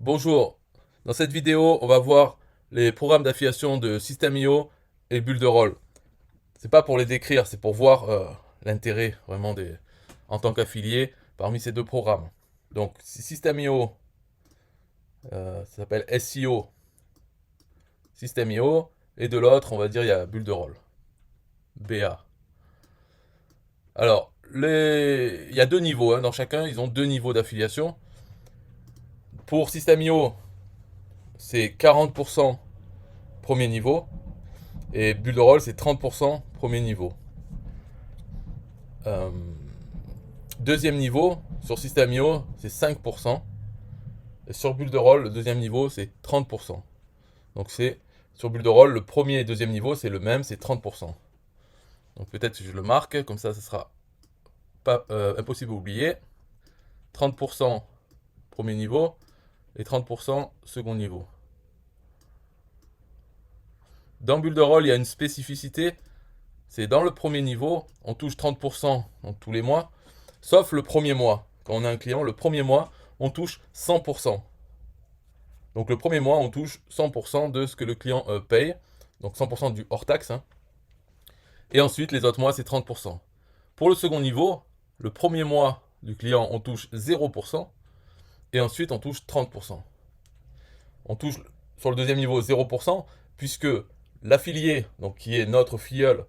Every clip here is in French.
Bonjour, dans cette vidéo, on va voir les programmes d'affiliation de System.io et Build C'est pas pour les décrire, c'est pour voir l'intérêt vraiment en tant qu'affilié parmi ces deux programmes. Donc, System.io, ça s'appelle SEO System.io, et de l'autre, on va dire, il y a Build BA. Alors, il y a deux niveaux, hein, dans chacun, ils ont deux niveaux d'affiliation. Pour System.io, c'est 40% premier niveau. Et Build c'est 30% premier niveau. Euh, Deuxième niveau, sur System.io, c'est 5%. Et sur Build le deuxième niveau, c'est 30%. Donc c'est sur Build le premier et deuxième niveau, c'est le même, c'est 30%. Donc peut-être que je le marque, comme ça, ce sera pas impossible à oublier. 30% premier niveau et 30% second niveau. Dans Build il y a une spécificité, c'est dans le premier niveau, on touche 30% donc tous les mois, sauf le premier mois. Quand on a un client, le premier mois, on touche 100%. Donc le premier mois, on touche 100% de ce que le client paye, donc 100% du hors taxe. Hein. Et ensuite, les autres mois, c'est 30%. Pour le second niveau, le premier mois du client, on touche 0%, et ensuite, on touche 30%. On touche sur le deuxième niveau 0%, puisque l'affilié, donc qui est notre filleul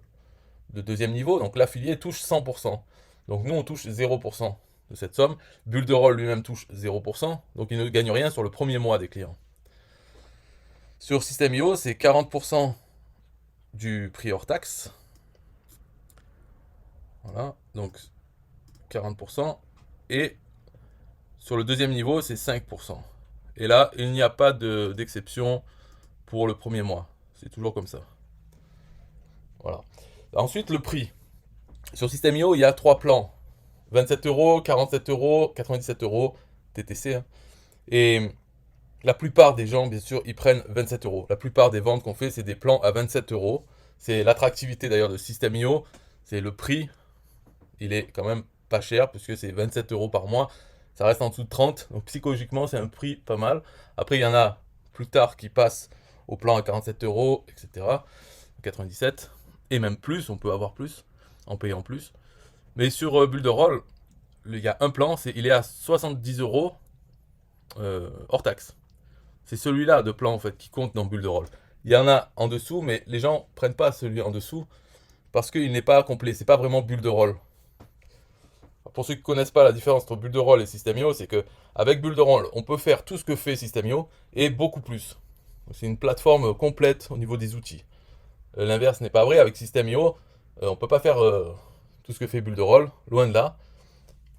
de deuxième niveau, donc l'affilié touche 100%. Donc nous, on touche 0% de cette somme. Build lui-même touche 0%, donc il ne gagne rien sur le premier mois des clients. Sur System.io, c'est 40% du prix hors taxe. Voilà, donc 40%. Et sur le deuxième niveau, c'est 5%. Et là, il n'y a pas d'exception pour le premier mois. C'est toujours comme ça. Voilà. Ensuite, le prix. Sur System.io, il y a trois plans. 27 euros, 47 euros, 97 euros, TTC. Hein. Et la plupart des gens, bien sûr, ils prennent 27 euros. La plupart des ventes qu'on fait, c'est des plans à 27 euros. C'est l'attractivité d'ailleurs de System.io. C'est le prix. Il est quand même pas cher puisque c'est 27 euros par mois. Ça reste en dessous de 30. Donc psychologiquement, c'est un prix pas mal. Après, il y en a plus tard qui passent au plan à 47 euros, etc. 97. Et même plus, on peut avoir plus en payant plus. Mais sur Build il y a un plan, il est à 70 euros hors taxe. C'est celui-là de plan en fait qui compte dans Build Il y en a en dessous, mais les gens prennent pas celui en dessous parce qu'il n'est pas complet. C'est pas vraiment Build Pour ceux qui ne connaissent pas la différence entre Build et System.io, c'est que avec Build on peut faire tout ce que fait System.io et beaucoup plus. C'est une plateforme complète au niveau des outils. L'inverse n'est pas vrai avec System.io. On ne peut pas faire tout ce que fait Build loin de là.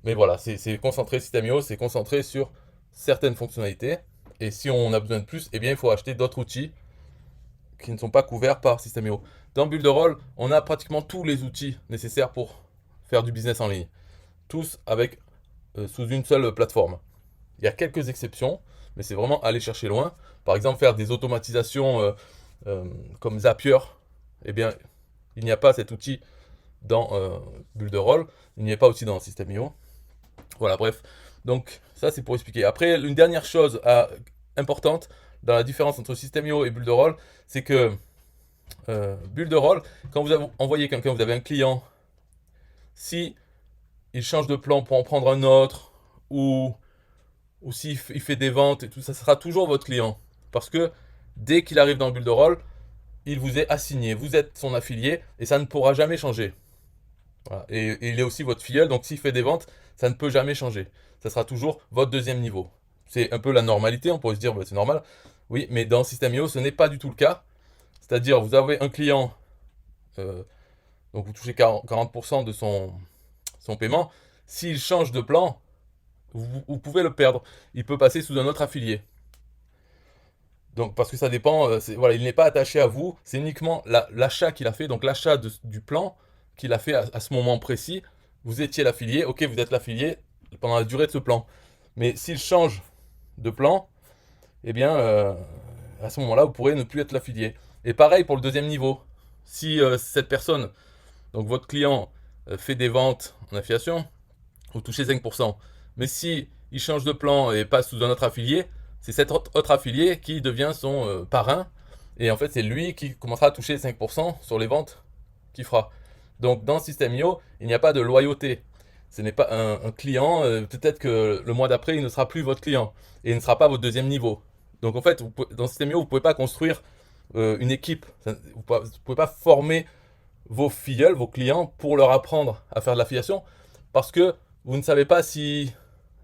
Mais voilà, c'est concentré, System.io, c'est concentré sur certaines fonctionnalités. Et si on a besoin de plus, eh bien, il faut acheter d'autres outils qui ne sont pas couverts par System.io. Dans Build on a pratiquement tous les outils nécessaires pour faire du business en ligne. Tous avec sous une seule plateforme. Il y a quelques exceptions, mais c'est vraiment aller chercher loin. Par exemple, faire des automatisations comme Zapier, eh bien, il n'y a pas cet outil dans Build il n'y a pas aussi dans System.io. Voilà, bref. Donc, ça, c'est pour expliquer. Après, une dernière chose importante dans la différence entre System.io et Build c'est que Build quand vous envoyez quelqu'un, vous avez un client, si il change de plan pour en prendre un autre, ou s'il fait des ventes et tout, ça sera toujours votre client. Parce que dès qu'il arrive dans Build il vous est assigné, vous êtes son affilié, et ça ne pourra jamais changer. Voilà. Et il est aussi votre filleul, donc s'il fait des ventes, ça ne peut jamais changer. Ça sera toujours votre deuxième niveau. C'est un peu la normalité, on pourrait se dire, bah, c'est normal. Oui, mais dans System.io, ce n'est pas du tout le cas. C'est-à-dire, vous avez un client, donc vous touchez 40% de son paiement. S'il change de plan, vous pouvez le perdre. Il peut passer sous un autre affilié. Donc, parce que ça dépend, voilà, il n'est pas attaché à vous, c'est uniquement l'achat qu'il a fait, donc l'achat du plan qu'il a fait à ce moment précis. Vous étiez l'affilié, ok, vous êtes l'affilié pendant la durée de ce plan. Mais s'il change de plan, eh bien, à ce moment-là, vous pourrez ne plus être l'affilié. Et pareil pour le deuxième niveau. Si cette personne, donc votre client, fait des ventes en affiliation, vous touchez 5%. Mais si il change de plan et passe sous un autre affilié, c'est cet autre affilié qui devient son parrain. Et en fait, c'est lui qui commencera à toucher 5% sur les ventes qu'il fera. Donc, dans System.io, il n'y a pas de loyauté. Ce n'est pas un client, peut-être que le mois d'après, il ne sera plus votre client. Et il ne sera pas votre deuxième niveau. Donc, en fait, dans System.io, vous ne pouvez pas construire une équipe. Vous ne pouvez pas former vos filleuls, vos clients, pour leur apprendre à faire de l'affiliation. Parce que vous ne savez pas si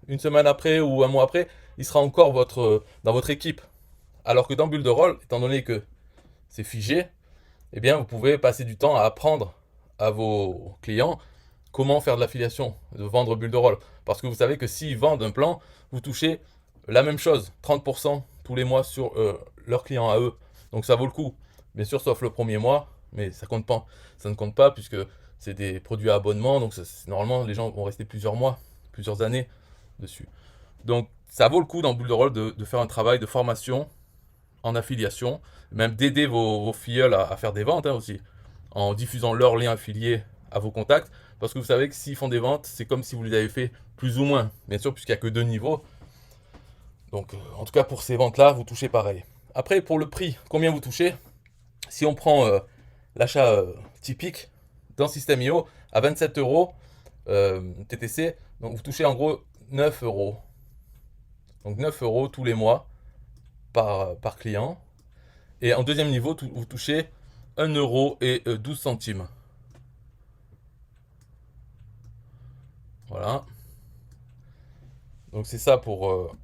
une semaine après ou un mois après, il sera encore dans votre équipe. Alors que dans Bulle de Rôle, étant donné que c'est figé, eh bien, vous pouvez passer du temps à apprendre à vos clients comment faire de l'affiliation, de vendre Bulle de Rôle. Parce que vous savez que s'ils vendent un plan, vous touchez la même chose, 30% tous les mois sur leurs clients à eux. Donc ça vaut le coup. Bien sûr, sauf le premier mois, mais ça compte pas. Ça ne compte pas puisque c'est des produits à abonnement, donc normalement les gens vont rester plusieurs mois, plusieurs années dessus. Donc ça vaut le coup dans Bulle de Rôle de faire un travail de formation en affiliation, même d'aider vos filleuls à faire des ventes aussi, en diffusant leurs liens affiliés à vos contacts, parce que vous savez que s'ils font des ventes, c'est comme si vous les avez fait plus ou moins, bien sûr, puisqu'il n'y a que 2 niveaux. Donc, en tout cas, pour ces ventes-là, vous touchez pareil. Après, pour le prix, combien vous touchez? Si on prend l'achat typique dans System.io à 27 euros TTC, donc vous touchez en gros 9 euros. Donc 9 euros tous les mois par client. Et en deuxième niveau, vous touchez 1 euro et 12 centimes. Voilà. Donc c'est ça pour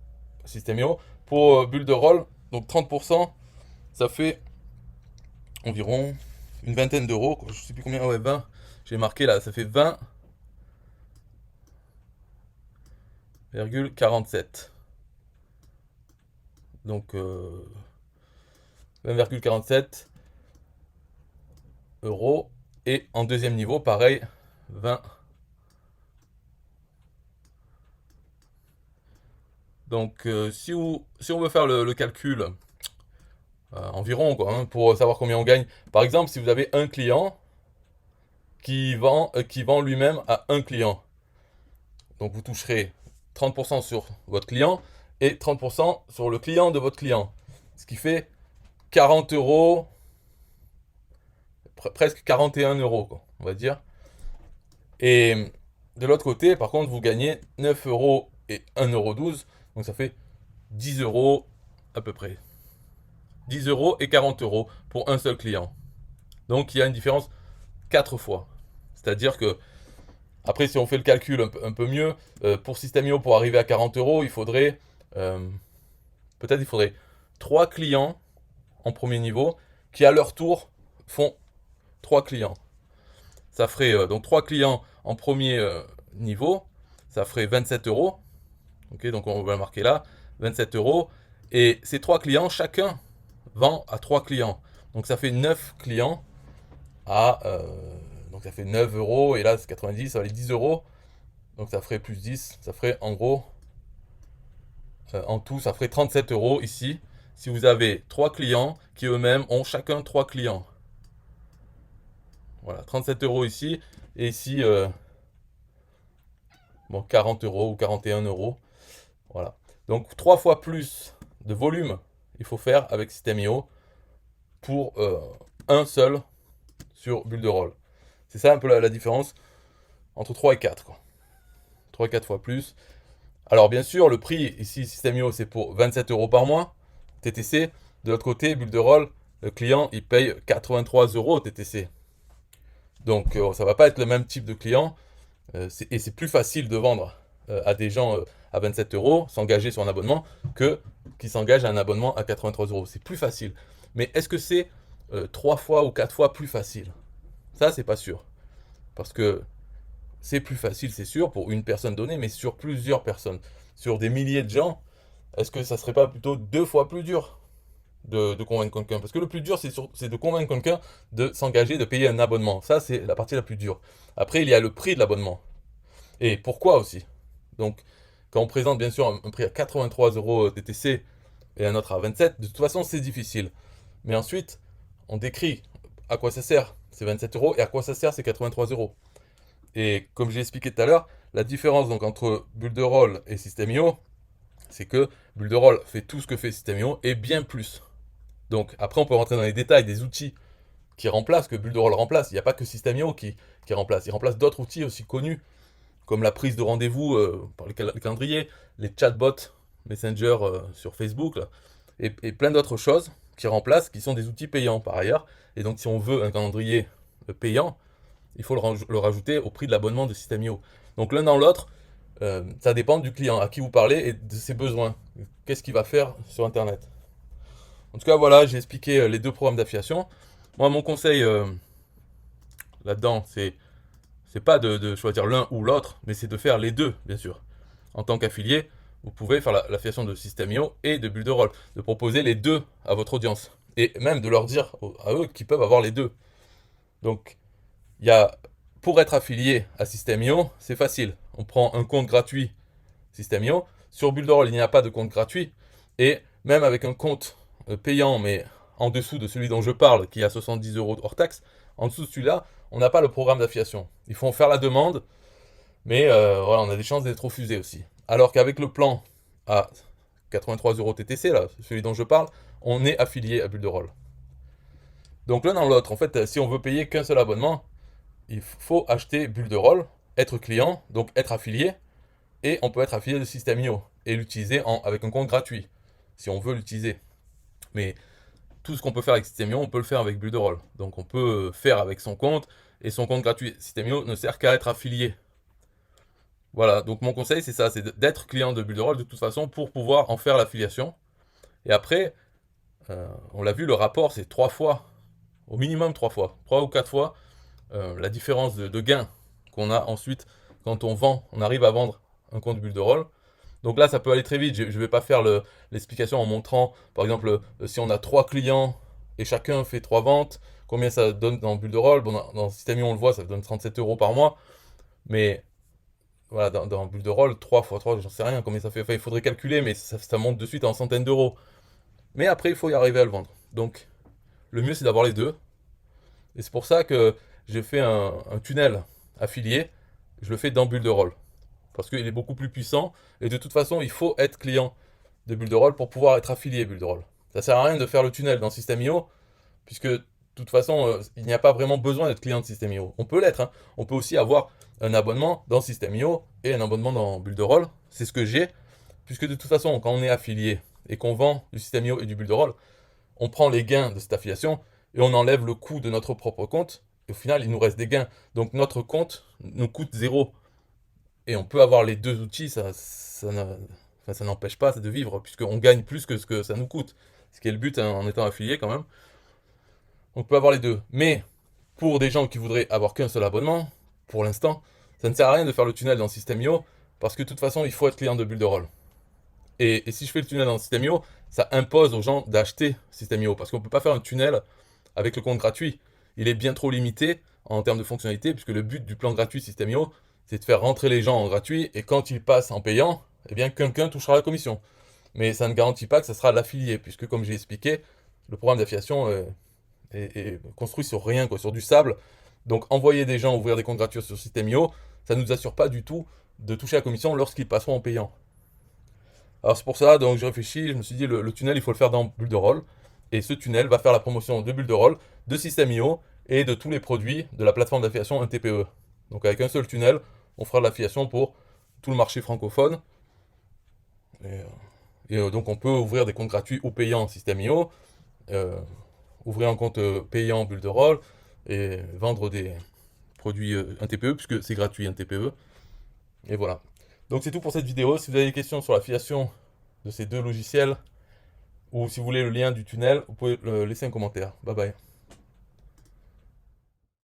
System.io. Pour Bulle de Rôle, donc 30%, ça fait environ une vingtaine d'euros. Je sais plus combien, ouais, 20. J'ai marqué là, ça fait 20,47. Donc 20,47 euros. Et en deuxième niveau, pareil, 20. Donc si on veut faire le calcul environ quoi, hein, pour savoir combien on gagne. Par exemple, si vous avez un client qui vend lui-même à un client, donc vous toucherez 30% sur votre client et 30% sur le client de votre client. Ce qui fait 40 euros, presque 41 euros, quoi, on va dire. Et de l'autre côté, par contre, vous gagnez 9 euros et 1,12 €. Donc ça fait 10 euros à peu près. 10 euros et 40 euros pour un seul client. Donc il y a une différence 4 fois. C'est-à-dire que, après, si on fait le calcul un peu mieux, pour System.io, pour arriver à 40 euros, il faudrait peut-être 3 clients en premier niveau qui, à leur tour, font 3 clients. Ça ferait donc 3 clients en premier niveau, ça ferait 27 euros. Ok, donc on va le marquer là, 27 euros. Et ces 3 clients, chacun vend à 3 clients. Donc ça fait 9 clients à... donc ça fait 9 euros, et là c'est 90, ça va aller 10 euros. Donc ça ferait plus 10, ça ferait en gros, en tout, ça ferait 37 euros ici, si vous avez 3 clients qui eux-mêmes ont chacun 3 clients. Voilà, 37 euros ici, et ici, bon, 40 euros ou 41 euros. Voilà. Donc 3 fois plus de volume il faut faire avec System.io pour un seul sur Bulle de Rôle. C'est ça un peu la différence entre 3 et 4, quoi. 3 et 4 fois plus. Alors bien sûr, le prix ici, System.io, c'est pour 27 euros par mois, TTC. De l'autre côté, Bulle de Rôle, le client, il paye 83 euros TTC. Donc ça ne va pas être le même type de client. Et c'est plus facile de vendre à des gens à 27 euros, s'engager sur un abonnement, que qui s'engagent à un abonnement à 83 euros. C'est plus facile. Mais est-ce que c'est 3 fois ou 4 fois plus facile? Ça, c'est pas sûr. Parce que c'est plus facile, c'est sûr, pour une personne donnée, mais sur plusieurs personnes, sur des milliers de gens, est-ce que ça serait pas plutôt 2 fois plus dur de convaincre quelqu'un? Parce que le plus dur, c'est de convaincre quelqu'un de s'engager, de payer un abonnement. Ça, c'est la partie la plus dure. Après, il y a le prix de l'abonnement. Et pourquoi aussi? Donc, quand on présente bien sûr un prix à 83 euros TTC et un autre à 27, de toute façon, c'est difficile. Mais ensuite, on décrit à quoi ça sert ces 27 euros et à quoi ça sert ces 83 euros. Et comme j'ai expliqué tout à l'heure, la différence donc entre Bulle de Rôle et System.io, c'est que Builderall fait tout ce que fait System.io et bien plus. Donc après, on peut rentrer dans les détails des outils qui remplacent, que Builderall remplace. Il n'y a pas que System.io qui remplace. Il remplace d'autres outils aussi connus, comme la prise de rendez-vous par le calendrier, les chatbots Messenger sur Facebook, là, et plein d'autres choses qui remplacent, qui sont des outils payants par ailleurs. Et donc si on veut un calendrier payant, il faut le rajouter au prix de l'abonnement de System.io. Donc l'un dans l'autre, ça dépend du client à qui vous parlez et de ses besoins. Qu'est-ce qu'il va faire sur Internet. En tout cas, voilà, j'ai expliqué les deux programmes d'affiliation. Moi, mon conseil là-dedans, c'est pas de choisir l'un ou l'autre, mais c'est de faire les deux, bien sûr. En tant qu'affilié, vous pouvez faire l'affiliation de System.io et de Builderall, de proposer les deux à votre audience. Et même de leur dire à eux qu'ils peuvent avoir les deux. Donc, il y a, pour être affilié à System.io, c'est facile. On prend un compte gratuit System.io. Sur Builderall, il n'y a pas de compte gratuit. Et même avec un compte payant, mais en dessous de celui dont je parle, qui a 70 € hors taxe, en dessous de celui-là, on n'a pas le programme d'affiliation. Il faut en faire la demande, mais voilà, on a des chances d'être refusé aussi. Alors qu'avec le plan à 83 € TTC, là, celui dont je parle, on est affilié à Builderall. Donc l'un dans l'autre, en fait, si on veut payer qu'un seul abonnement, il faut acheter Builderall, être client, donc être affilié, et on peut être affilié de System.io et l'utiliser avec un compte gratuit, si on veut l'utiliser. Mais tout ce qu'on peut faire avec System.io, on peut le faire avec Builderall. Donc on peut faire avec son compte et son compte gratuit. System.io ne sert qu'à être affilié. Voilà, donc mon conseil c'est ça, c'est d'être client de Builderall de toute façon pour pouvoir en faire l'affiliation. Et après, on l'a vu, le rapport c'est 3 fois, au minimum 3 fois, 3 ou 4 fois la différence de gain qu'on a ensuite quand on vend, on arrive à vendre un compte Builderall. Donc là, ça peut aller très vite. Je ne vais pas faire l'explication en montrant, par exemple, si on a 3 clients et chacun fait 3 ventes, combien ça donne dans Builderall. Bon, dans System.io, on le voit, ça donne 37 € par mois. Mais voilà, dans Builderall, 3 fois 3, j'en sais rien combien ça fait. Enfin, il faudrait calculer, mais ça monte de suite en centaines d'euros. Mais après, il faut y arriver à le vendre. Donc, le mieux, c'est d'avoir les deux. Et c'est pour ça que j'ai fait un tunnel affilié. Je le fais dans Builderall. Parce qu'il est beaucoup plus puissant. Et de toute façon, il faut être client de Builderall pour pouvoir être affilié Builderall. Ça sert à rien de faire le tunnel dans System.io, puisque de toute façon, il n'y a pas vraiment besoin d'être client de System.io. On peut l'être. Hein. On peut aussi avoir un abonnement dans System.io et un abonnement dans Builderall. C'est ce que j'ai, puisque de toute façon, quand on est affilié et qu'on vend du System.io et du Builderall, on prend les gains de cette affiliation et on enlève le coût de notre propre compte. Et au final, il nous reste des gains. Donc notre compte nous coûte 0. Et on peut avoir les deux outils, ça n'empêche pas de vivre, puisqu'on gagne plus que ce que ça nous coûte. Ce qui est le but hein, en étant affilié quand même. On peut avoir les deux. Mais pour des gens qui voudraient avoir qu'un seul abonnement, pour l'instant, ça ne sert à rien de faire le tunnel dans System.io, parce que de toute façon, il faut être client de Builderall. Et si je fais le tunnel dans System.io, ça impose aux gens d'acheter System.io, parce qu'on ne peut pas faire un tunnel avec le compte gratuit. Il est bien trop limité en termes de fonctionnalité, puisque le but du plan gratuit System.io, c'est de faire rentrer les gens en gratuit, et quand ils passent en payant, eh bien quelqu'un touchera la commission. Mais ça ne garantit pas que ça sera l'affilié, puisque comme j'ai expliqué, le programme d'affiliation est construit sur rien, quoi, sur du sable. Donc envoyer des gens ouvrir des comptes gratuits sur System.io, ça ne nous assure pas du tout de toucher la commission lorsqu'ils passeront en payant. Alors c'est pour ça, donc j'ai réfléchi, je me suis dit le tunnel il faut le faire dans Builderall, et ce tunnel va faire la promotion de Builderall, de System.io et de tous les produits de la plateforme d'affiliation 1TPE. Donc avec un seul tunnel, on fera de l'affiliation pour tout le marché francophone. Et donc on peut ouvrir des comptes gratuits ou payants System.io, ouvrir un compte payant Builderall, et vendre des produits 1TPE, puisque c'est gratuit 1TPE. Et voilà. Donc c'est tout pour cette vidéo. Si vous avez des questions sur l'affiliation de ces deux logiciels, ou si vous voulez le lien du tunnel, vous pouvez laisser un commentaire. Bye bye.